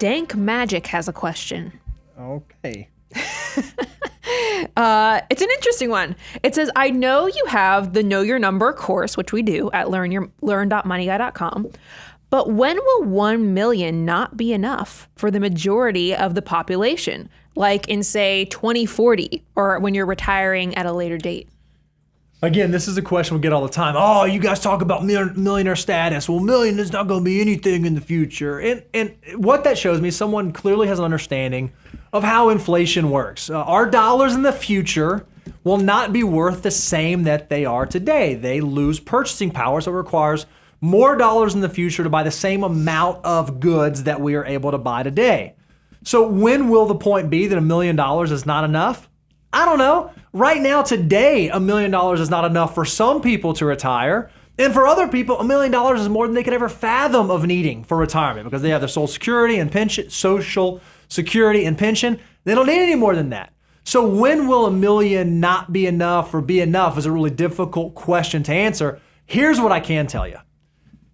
Dank Magic has a question. Okay. It's an interesting one. It says, I know you have the Know Your Number course, which we do at learn.moneyguy.com, but when will 1 million not be enough for the majority of the population? Like in, say, 2040, or when you're retiring at a later date? Again, this is a question we get all the time. Oh, you guys talk about millionaire status. Well, million is not going to be anything in the future. And what that shows me, someone clearly has an understanding of how inflation works. Our dollars in the future will not be worth the same that they are today. They lose purchasing power, so it requires more dollars in the future to buy the same amount of goods that we are able to buy today. So when will the point be that $1 million is not enough? I don't know. Right now, today, $1 million is not enough for some people to retire. And for other people, $1 million is more than they could ever fathom of needing for retirement because they have their social security and pension. They don't need any more than that. So when will $1 million not be enough or be enough is a really difficult question to answer. Here's what I can tell you.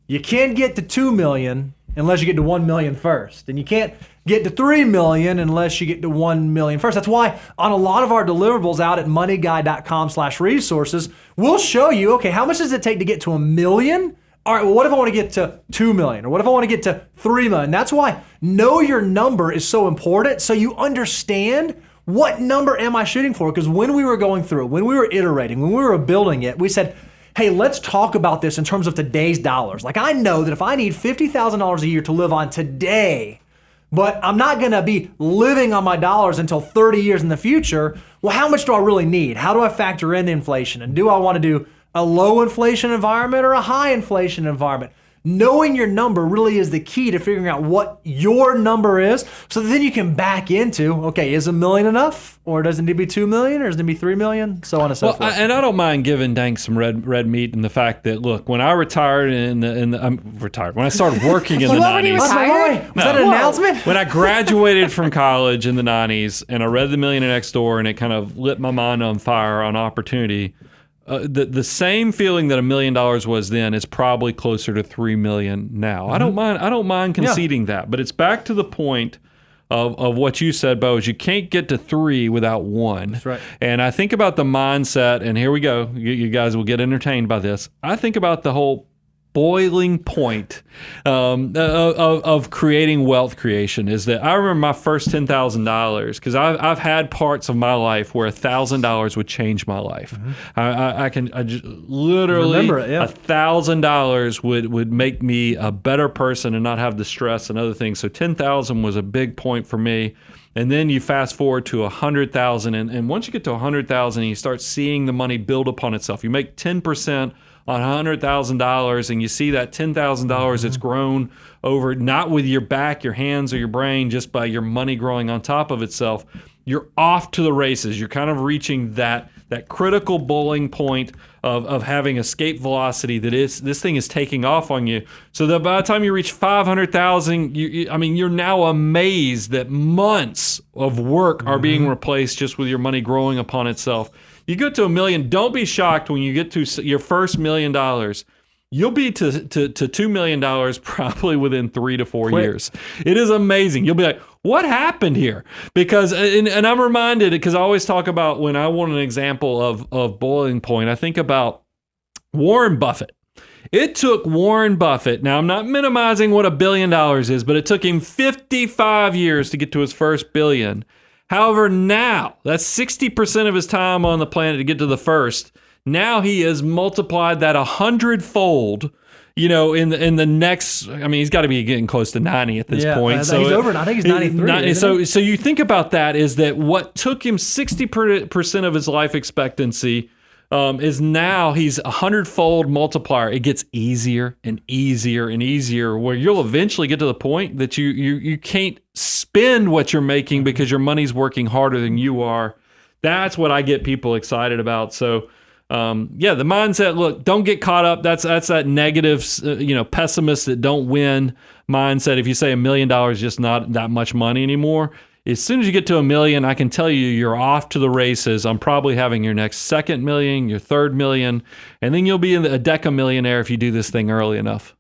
You can't get to 2 million unless you get to 1 million first. And you can't get to 3 million unless you get to 1 million first. That's why on a lot of our deliverables out at moneyguy.com/resources, we'll show you, okay, how much does it take to get to 1 million? All right, well, what if I want to get to 2 million? Or what if I want to get to 3 million? That's why know your number is so important, so you understand what number am I shooting for? Because when we were going through it, when we were iterating, when we were building it, we said, hey, let's talk about this in terms of today's dollars. Like, I know that if I need $50,000 a year to live on today, but I'm not going to be living on my dollars until 30 years in the future, well, how much do I really need? How do I factor in inflation? And do I want to do a low inflation environment or a high inflation environment? Knowing your number really is the key to figuring out what your number is, so that then you can back into, okay, is $1 million enough? Or does it need to be 2 million? Or does it need to be 3 million? So on and so forth. And I don't mind giving Dank some red meat in the fact that, look, when I retired I'm retired. When I started working in the 90s. Was that an announcement? When I graduated from college in the 90s and I read The Millionaire Next Door and it kind of lit my mind on fire on opportunity, the same feeling that $1 million was then is probably closer to 3 million now. Mm-hmm. I don't mind conceding that, but it's back to the point of what you said, Bo, is you can't get to 3 without 1. That's right. And I think about the mindset, and here we go. You guys will get entertained by this. I think about the whole boiling point of creating wealth creation is that I remember my first $10,000 because I've had parts of my life where $1,000 would change my life. Mm-hmm. I just literally remember it, yeah. $1,000 would make me a better person and not have the stress and other things. So 10,000 was a big point for me. And then you fast forward to 100,000, and once you get to 100,000, you start seeing the money build upon itself. You make 10% on $100,000, and you see that $10,000 it's grown over, not with your back, your hands, or your brain, just by your money growing on top of itself. You're off to the races. You're kind of reaching that critical boiling point of having escape velocity that this thing is taking off on you. So that by the time you reach 500,000, you're now amazed that months of work are being replaced just with your money growing upon itself. You get to 1 million, don't be shocked when you get to your first $1 million. You'll be to $2 million probably within 3 to 4 years. It is amazing. You'll be like, what happened here? Because, and I'm reminded, because I always talk about when I want an example of boiling point, I think about Warren Buffett. It took Warren Buffett, now I'm not minimizing what $1 billion is, but it took him 55 years to get to his first billion. However, now, that's 60% of his time on the planet to get to the first. Now he has multiplied that 100-fold, in the next, he's got to be getting close to 90 at this point. So he's over, I think he's 93. So you think about that is that what took him 60% of his life expectancy is now he's 100-fold multiplier. It gets easier and easier and easier, where you'll eventually get to the point that you can't spend what you're making because your money's working harder than you are. That's what I get people excited about. So, the mindset, look, don't get caught up. That's that negative, pessimist that don't win mindset. If you say $1 million is just not that much money anymore, as soon as you get to 1 million, I can tell you you're off to the races. I'm probably having your next second million, your third million, and then you'll be a decamillionaire if you do this thing early enough.